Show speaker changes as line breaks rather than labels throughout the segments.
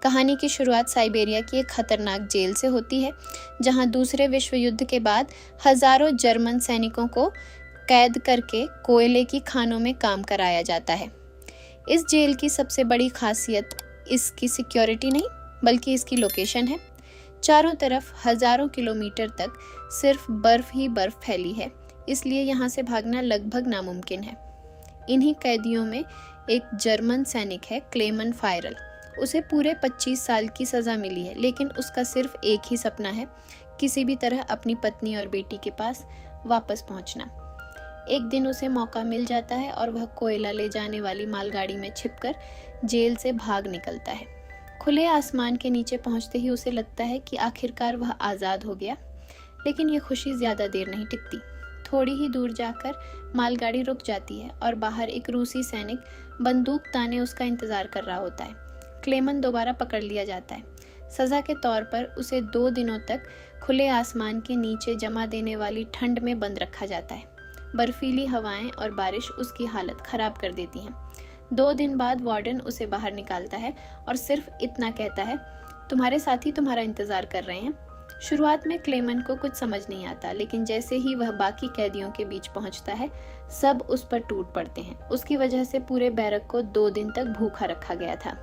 कहानी की शुरुआत साइबेरिया की एक खतरनाक जेल से होती है, जहां दूसरे विश्व युद्ध के बाद हजारों जर्मन सैनिकों को कैद करके कोयले की खानों में काम कराया जाता है। इस जेल की सबसे बड़ी खासियत इसकी सिक्योरिटी नहीं, बल्कि इसकी लोकेशन है। चारों तरफ हजारों किलोमीटर तक सिर्फ बर्फ ही बर्फ फैली है, इसलिए यहाँ से भागना लगभग नामुमकिन है। इन्हीं कैदियों में एक जर्मन सैनिक है, क्लेमन फायरल। उसे पूरे 25 साल की सज़ा मिली है, लेकिन उसका सिर्फ एक ही सपना है, किसी भी तरह अपनी पत्नी और बेटी के पास वापस पहुंचना। एक दिन उसे मौका मिल जाता है और वह कोयला ले जाने वाली मालगाड़ी में छिपकर जेल से भाग निकलता है। खुले आसमान के नीचे पहुंचते ही उसे लगता है कि आखिरकार वह आज़ाद हो गया, लेकिन यह खुशी ज़्यादा देर नहीं टिकती। थोड़ी ही दूर जाकर मालगाड़ी रुक जाती है और बाहर एक रूसी सैनिक बंदूक ताने उसका इंतज़ार कर रहा होता है। क्लेमन दोबारा पकड़ लिया जाता है। सज़ा के तौर पर उसे 2 दिनों तक खुले आसमान के नीचे जमा देने वाली ठंड में बंद रखा जाता है। बर्फीली हवाएं और बारिश उसकी हालत खराब कर देती हैं। 2 दिन बाद वार्डन उसे बाहर निकालता है और सिर्फ इतना कहता है, तुम्हारे साथी तुम्हारा इंतज़ार कर रहे हैं। शुरुआत में क्लेमन को कुछ समझ नहीं आता, लेकिन जैसे ही वह बाकी कैदियों के बीच पहुंचता है, सब उस पर टूट पड़ते हैं। उसकी वजह से पूरे बैरक को 2 दिन तक भूखा रखा गया था।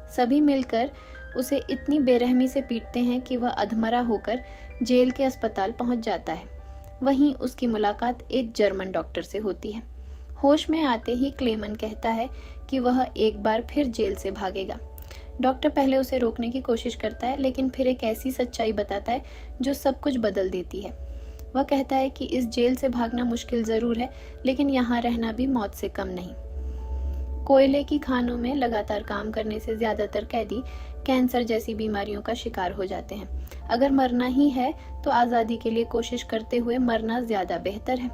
सभी मिलकर उसे इतनी बेरहमी से पीटते हैं कि वह अधमरा होकर जेल के अस्पताल पहुंच जाता है। वहीं उसकी मुलाकात एक जर्मन डॉक्टर से होती है। होश में आते ही क्लेमन कहता है कि वह एक बार फिर जेल से भागेगा। डॉक्टर पहले उसे रोकने की कोशिश करता है, लेकिन फिर एक ऐसी सच्चाई बताता है जो सब कुछ बदल देती है। वह कहता है कि इस जेल से भागना मुश्किल ज़रूर है, लेकिन यहाँ रहना भी मौत से कम नहीं। कोयले की खानों में लगातार काम करने से ज़्यादातर कैदी कैंसर जैसी बीमारियों का शिकार हो जाते हैं। अगर मरना ही है तो आज़ादी के लिए कोशिश करते हुए मरना ज़्यादा बेहतर है।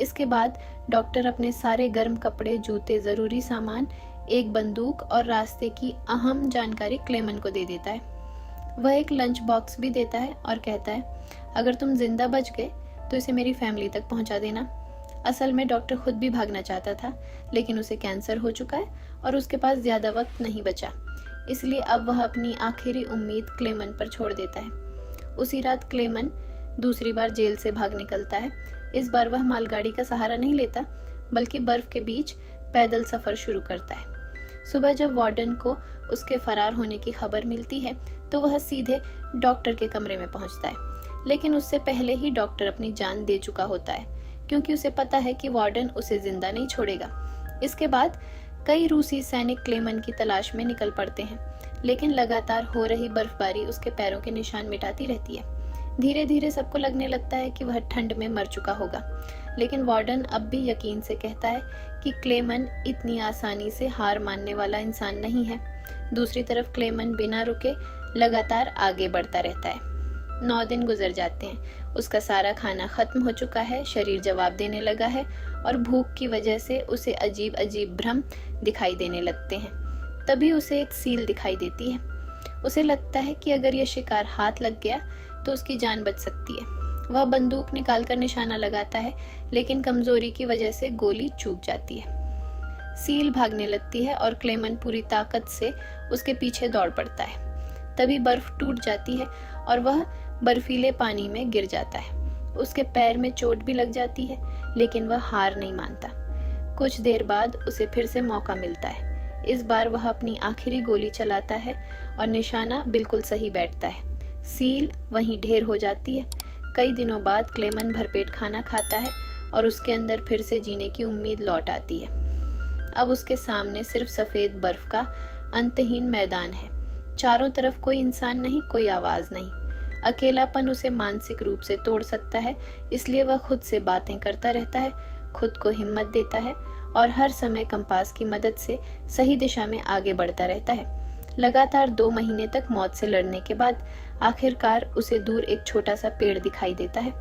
इसके बाद डॉक्टर अपने सारे गर्म कपड़े, जूते, ज़रूरी सामान, एक बंदूक और रास्ते की अहम जानकारी क्लेमन को दे देता है। वह एक लंच बॉक्स भी देता है और कहता है, अगर तुम जिंदा बच गए तो इसे मेरी फैमिली तक पहुंचा देना। असल में डॉक्टर खुद भी भागना चाहता था, लेकिन उसे कैंसर हो चुका है और उसके पास ज़्यादा वक्त नहीं बचा, इसलिए अब वह अपनी आखिरी उम्मीद क्लेमन पर छोड़ देता है। उसी रात क्लेमन दूसरी बार जेल से भाग निकलता है। इस बार वह मालगाड़ी का सहारा नहीं लेता, बल्कि बर्फ के बीच पैदल सफ़र शुरू करता है। सुबह जब वार्डन को उसके फरार होने की खबर मिलती है, तो वह सीधे डॉक्टर के कमरे में पहुंचता है, लेकिन उससे पहले ही डॉक्टर अपनी जान दे चुका होता है, क्योंकि उसे पता है कि वार्डन उसे जिंदा नहीं छोड़ेगा। इसके बाद कई रूसी सैनिक क्लेमन की तलाश में निकल पड़ते हैं, लेकिन लगातार हो रही बर्फबारी उसके पैरों के निशान मिटाती रहती है। धीरे धीरे सबको लगने लगता है कि वह ठंड में मर चुका होगा, लेकिन वार्डन अब भी यकीन से कहता है कि क्लेमन इतनी आसानी से हार मानने वाला इंसान नहीं है। दूसरी तरफ क्लेमन बिना रुके लगातार आगे बढ़ता रहता है। 9 दिन गुजर जाते हैं। उसका सारा खाना खत्म हो चुका है, शरीर जवाब देने लगा है और भूख की वजह से उसे अजीब अजीब भ्रम दिखाई देने लगते हैं। तभी उसे एक सील दिखाई देती है। उसे लगता है कि अगर यह शिकार हाथ लग गया तो उसकी जान बच सकती है। वह बंदूक निकालकर निशाना लगाता है, लेकिन कमजोरी की वजह से गोली चूक जाती है। सील भागने लगती है और क्लेमन पूरी ताकत से उसके पीछे दौड़ पड़ता है। तभी बर्फ टूट जाती है और वह बर्फीले पानी में गिर जाता है। उसके पैर में चोट भी लग जाती है, लेकिन वह हार नहीं मानता। कुछ देर बाद उसे फिर से मौका मिलता है। इस बार वह अपनी आखिरी गोली चलाता है और निशाना बिल्कुल सही बैठता है। सील वहीं ढेर हो जाती है। कई दिनों बाद क्लेमन भरपेट खाना खाता है और उसके अंदर फिर से जीने की उम्मीद लौट आती है। अब उसके सामने सिर्फ सफेद बर्फ का अंतहीन मैदान है। चारों तरफ कोई इंसान नहीं, कोई आवाज नहीं। अकेलापन उसे मानसिक रूप से तोड़ सकता है, इसलिए वह खुद से बातें करता रहता है, खुद को हिम्मत देता है और हर समय कंपास की मदद से सही दिशा में आगे बढ़ता रहता है। लगातार 2 महीने तक मौत से लड़ने के बाद आखिरकार उसे दूर एक छोटा सा पेड़ दिखाई देता है।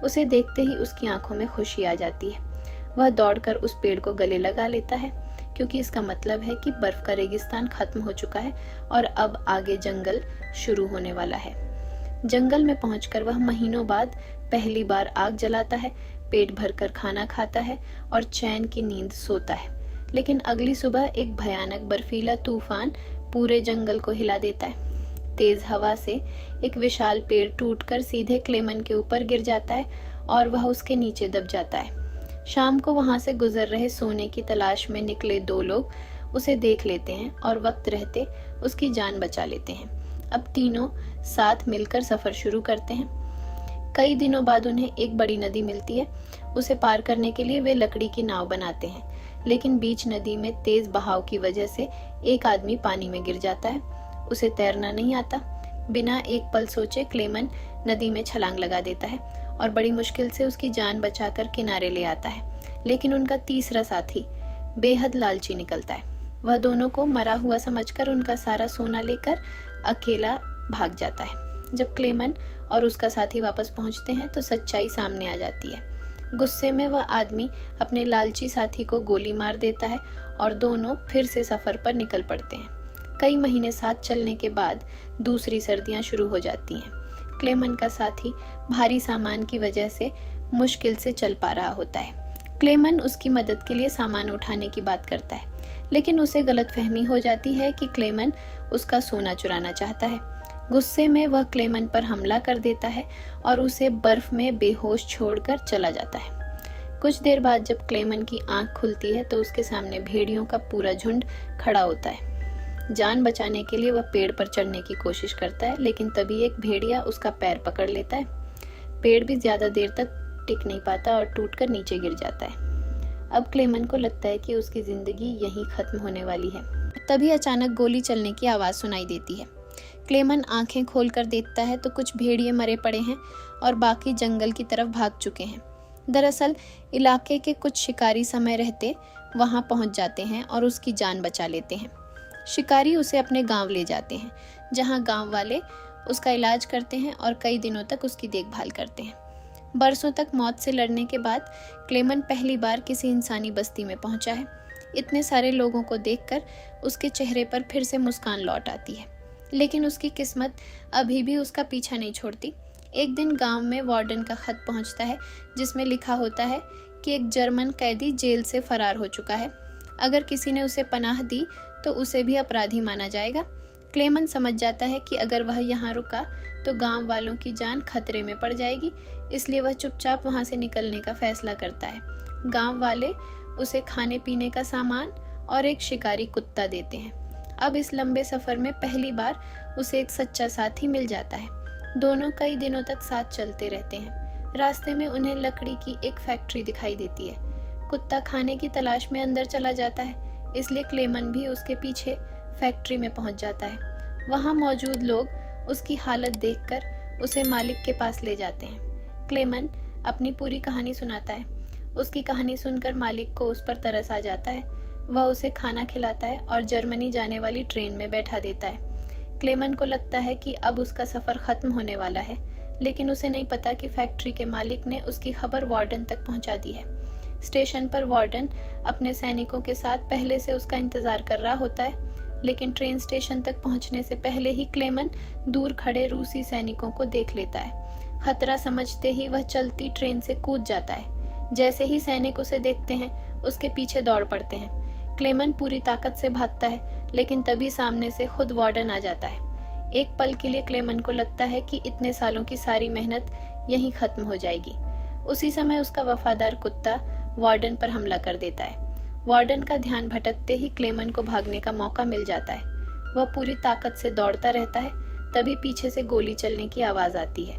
उसे देखते ही उसकी आंखों में खुशी आ जाती है। वह दौड़कर उस पेड़ को गले लगा लेता है, क्योंकि इसका मतलब है कि बर्फ का रेगिस्तान खत्म हो चुका है और अब आगे जंगल शुरू होने वाला है। जंगल में पहुंचकर वह महीनों बाद पहली बार आग जलाता है, पेट भरकर खाना खाता है और चैन की नींद सोता है। लेकिन अगली सुबह एक भयानक बर्फीला तूफान पूरे जंगल को हिला देता है। तेज हवा से एक विशाल पेड़ टूटकर सीधे क्लेमन के ऊपर गिर जाता है और वह उसके नीचे दब जाता है। शाम को वहां से गुजर रहे सोने की तलाश में निकले 2 लोग उसे देख लेते हैं और वक्त रहते उसकी जान बचा लेते हैं। अब तीनों साथ मिलकर सफर शुरू करते हैं। कई दिनों बाद उन्हें एक बड़ी नदी मिलती है। उसे पार करने के लिए वे लकड़ी की नाव बनाते हैं, लेकिन बीच नदी में तेज बहाव की वजह से एक आदमी पानी में गिर जाता है। उसे तैरना नहीं आता। बिना एक पल सोचे क्लेमन नदी में छलांग लगा देता है और बड़ी मुश्किल से उसकी जान बचाकर किनारे ले आता है। लेकिन उनका तीसरा साथी बेहद लालची निकलता है। वह दोनों को मरा हुआ समझकर उनका सारा सोना लेकर अकेला भाग जाता है। जब क्लेमन और उसका साथी वापस पहुंचते हैं तो सच्चाई सामने आ जाती है। गुस्से में वह आदमी अपने लालची साथी को गोली मार देता है और दोनों फिर से सफर पर निकल पड़ते हैं। कई महीने साथ चलने के बाद दूसरी सर्दियां शुरू हो जाती हैं। क्लेमन का साथी भारी सामान की वजह से मुश्किल से चल पा रहा होता है। क्लेमन उसकी मदद के लिए सामान उठाने की बात करता है, लेकिन उसे गलतफहमी हो जाती है कि क्लेमन उसका सोना चुराना चाहता है। गुस्से में वह क्लेमन पर हमला कर देता है और उसे बर्फ में बेहोश छोड़कर चला जाता है। कुछ देर बाद जब क्लेमन की आंख खुलती है तो उसके सामने भेड़ियों का पूरा झुंड खड़ा होता है। जान बचाने के लिए वह पेड़ पर चढ़ने की कोशिश करता है, लेकिन तभी एक भेड़िया उसका पैर पकड़ लेता है। पेड़ भी ज्यादा देर तक टिक नहीं पाता और टूटकर नीचे गिर जाता है। अब क्लेमन को लगता है कि उसकी जिंदगी यहीं खत्म होने वाली है। तभी अचानक गोली चलने की आवाज सुनाई देती है। क्लेमन आंखें खोलकर देखता है तो कुछ भेड़िए मरे पड़े हैं और बाकी जंगल की तरफ भाग चुके हैं। दरअसल इलाके के कुछ शिकारी समय रहते वहां पहुंच जाते हैं और उसकी जान बचा लेते हैं। शिकारी उसे अपने गांव ले जाते हैं, जहां गांव वाले उसका इलाज करते हैं और कई दिनों तक उसकी देखभाल करते हैं। बरसों तक मौत से लड़ने के बाद क्लेमन पहली बार किसी इंसानी बस्ती में पहुंचा है। इतने सारे लोगों को देखकर उसके चेहरे पर फिर से मुस्कान लौट आती है, लेकिन उसकी किस्मत अभी भी उसका पीछा नहीं छोड़ती। एक दिन गांव में वार्डन का खत पहुंचता है, जिसमें लिखा होता है कि एक जर्मन कैदी जेल से फरार हो चुका है। अगर किसी ने उसे पनाह दी तो उसे भी अपराधी माना जाएगा। क्लेमन समझ जाता है कि अगर वह यहाँ रुका तो गांव वालों की जान खतरे में पड़ जाएगी, इसलिए वह चुपचाप वहां से निकलने का फैसला करता है। गांव वाले उसे खाने पीने का सामान और एक शिकारी कुत्ता देते हैं। अब इस लंबे सफर में पहली बार उसे एक सच्चा साथी मिल जाता है। दोनों कई दिनों तक साथ चलते रहते हैं। रास्ते में उन्हें लकड़ी की एक फैक्ट्री दिखाई देती है। कुत्ता खाने की तलाश में अंदर चला जाता है, इसलिए क्लेमन भी उसके पीछे फैक्ट्री में पहुंच जाता है। वहां मौजूद लोग उसकी हालत देखकर उसे मालिक के पास ले जाते हैं। क्लेमन अपनी पूरी कहानी सुनाता है। उसकी कहानी सुनकर मालिक को उस पर तरस आ जाता है। वह उसे खाना खिलाता है और जर्मनी जाने वाली ट्रेन में बैठा देता है। क्लेमन को लगता है कि अब उसका सफर खत्म होने वाला है, लेकिन उसे नहीं पता कि फैक्ट्री के मालिक ने उसकी खबर वार्डन तक पहुंचा दी है। स्टेशन पर वार्डन अपने सैनिकों के साथ पहले से उसका इंतजार कर रहा होता है, लेकिन ट्रेन स्टेशन तक पहुंचने से पहले ही क्लेमन दूर खड़े रूसी सैनिकों को देख लेता है। खतरा समझते ही वह चलती ट्रेन से कूद जाता है। जैसे ही सैनिक उसे देखते हैं, उसके पीछे दौड़ पड़ते हैं। क्लेमन पूरी ताकत से भागता है, लेकिन तभी सामने से खुद वार्डन आ जाता है। एक पल के लिए क्लेमन को लगता है कि इतने सालों की सारी मेहनत यहीं खत्म हो जाएगी। उसी समय उसका वफादार कुत्ता वार्डन पर हमला कर देता है। वार्डन का ध्यान भटकते ही क्लेमन को भागने का मौका मिल जाता है। वह पूरी ताकत से दौड़ता रहता है, तभी पीछे से गोली चलने की आवाज आती है।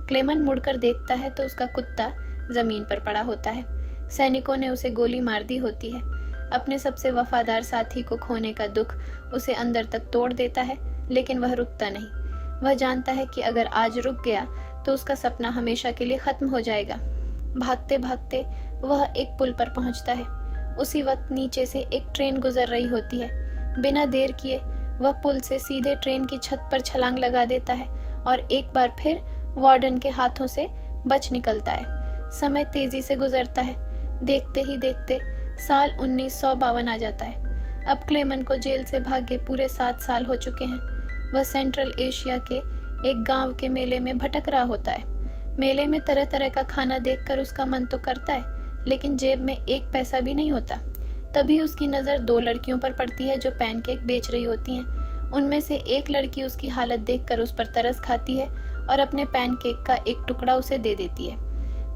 क्लेमन मुड़कर देखता है तो उसका कुत्ता जमीन पर पड़ा होता है। सैनिकों ने उसे गोली मार दी होती है। अपने सबसे वफादार साथी को खोने का दुख उसे अंदर तक तोड़ देता है, लेकिन वह रुकता नहीं। वह जानता है कि अगर आज रुक गया तो उसका सपना हमेशा के लिए खत्म हो जाएगा। भागते भागते वह एक पुल पर पहुंचता है। उसी वक्त नीचे से एक ट्रेन गुजर रही होती है। बिना देर किए वह पुल से सीधे ट्रेन की छत पर छलांग लगा देता है और एक बार फिर वार्डन के हाथों से बच निकलता है। समय तेजी से गुजरता है। देखते ही देखते साल 1952 आ जाता है। अब क्लेमन को जेल से भागे पूरे 7 साल हो चुके हैं। वह सेंट्रल एशिया के एक गांव के मेले में भटक रहा होता है। मेले में तरह तरह का खाना देखकर उसका मन तो करता है, लेकिन जेब में एक पैसा भी नहीं होता। तभी उसकी नजर 2 लड़कियों पर पड़ती है जो पैनकेक बेच रही होती हैं। उनमें से एक लड़की उसकी हालत देखकर उस पर तरस खाती है और अपने पैनकेक का एक टुकड़ा उसे दे देती है।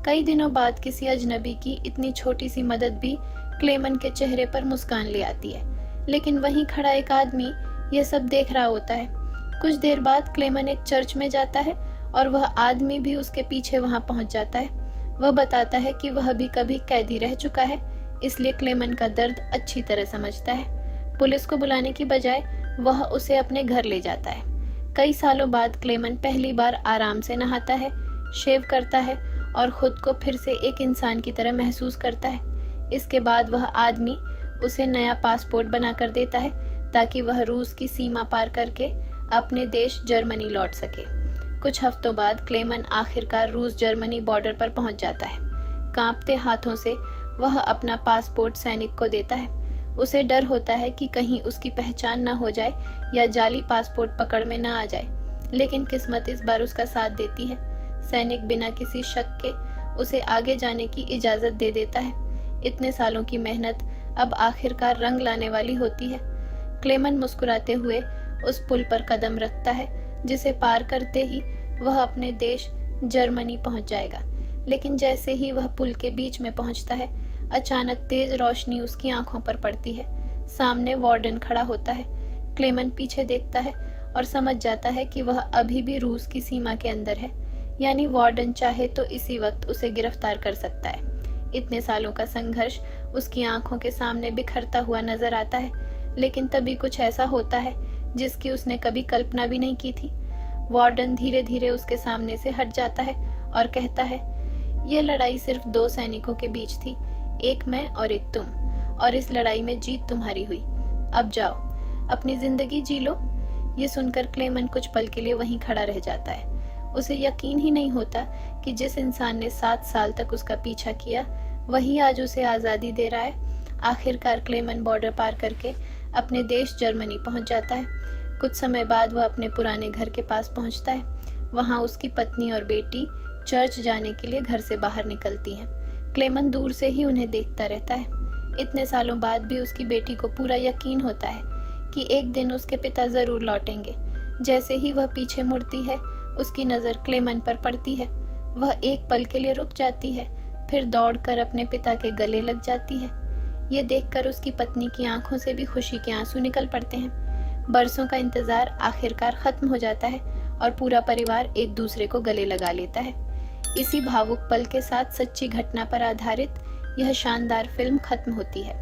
कई दिनों बाद किसी अजनबी की इतनी छोटी सी मदद भी क्लेमन के चेहरे पर मुस्कान ले आती है, लेकिन वहीं खड़ा एक आदमी यह सब देख रहा होता है। कुछ देर बाद क्लेमन एक चर्च में जाता है और वह आदमी भी उसके पीछे वहां पहुंच जाता है। वह बताता है कि वह भी कभी कैदी रह चुका है, इसलिए क्लेमन का दर्द अच्छी तरह समझता है। पुलिस को बुलाने की बजाय वह उसे अपने घर ले जाता है। कई सालों बाद क्लेमन पहली बार आराम से नहाता है, शेव करता है और खुद को फिर से एक इंसान की तरह महसूस करता है। इसके बाद वह आदमी उसे नया पासपोर्ट बनाकर देता है ताकि वह रूस की सीमा पार करके अपने देश जर्मनी लौट सके। कुछ हफ्तों बाद क्लेमन आखिरकार रूस जर्मनी बॉर्डर पर पहुंच जाता है। कांपते हाथों से वह अपना पासपोर्ट सैनिक को देता है। उसे डर होता है कि कहीं उसकी पहचान न हो जाए या जाली पासपोर्ट पकड़ में न आ जाए, लेकिन किस्मत इस बार उसका साथ देती है। सैनिक बिना किसी शक के उसे आगे जाने की इजाजत दे देता है। इतने सालों की मेहनत अब आखिरकार रंग लाने वाली होती है। क्लेमन मुस्कुराते हुए उस पुल पर कदम रखता है, जिसे पार करते ही वह अपने देश जर्मनी पहुंच जाएगा। लेकिन जैसे ही वह पुल के बीच में पहुंचता है, अचानक तेज रोशनी उसकी आंखों पर पड़ती है। सामने वार्डन खड़ा होता है। क्लेमन पीछे देखता है और समझ जाता है कि वह अभी भी रूस की सीमा के अंदर है, यानी वार्डन चाहे तो इसी वक्त उसे गिरफ्तार कर सकता है। इतने सालों का संघर्ष उसकी आंखों के सामने बिखरता हुआ नजर आता है, लेकिन तभी कुछ ऐसा होता है जिसकी उसने कभी कल्पना भी नहीं की थी। वार्डन धीरे धीरे उसके सामने से हट जाता है और कहता है, यह लड़ाई सिर्फ 2 सैनिकों के बीच थी, एक मैं और एक तुम, और इस लड़ाई में जीत तुम्हारी हुई। अब जाओ, अपनी जिंदगी जी लो। ये सुनकर क्लेमन कुछ पल के लिए वहीं खड़ा रह जाता है। उसे यकीन ही नहीं होता कि जिस इंसान ने 7 साल तक उसका पीछा किया, वही आज उसे आजादी दे रहा है। आखिरकार क्लेमन बॉर्डर पार करके अपने देश जर्मनी पहुंच जाता है। कुछ समय बाद वह अपने पुराने घर के पास पहुंचता है। वहां उसकी पत्नी और बेटी चर्च जाने के लिए घर से बाहर निकलती हैं। क्लेमन दूर से ही उन्हें देखता रहता है। इतने सालों बाद भी उसकी बेटी को पूरा यकीन होता है कि एक दिन उसके पिता जरूर लौटेंगे। जैसे ही वह पीछे मुड़ती है, उसकी नजर क्लेमन पर पड़ती है। वह एक पल के लिए रुक जाती है, फिर दौड़कर अपने पिता के गले लग जाती है। ये देखकर उसकी पत्नी की आंखों से भी खुशी के आंसू निकल पड़ते हैं। बरसों का इंतजार आखिरकार खत्म हो जाता है और पूरा परिवार एक दूसरे को गले लगा लेता है। इसी भावुक पल के साथ सच्ची घटना पर आधारित यह शानदार फिल्म खत्म होती है।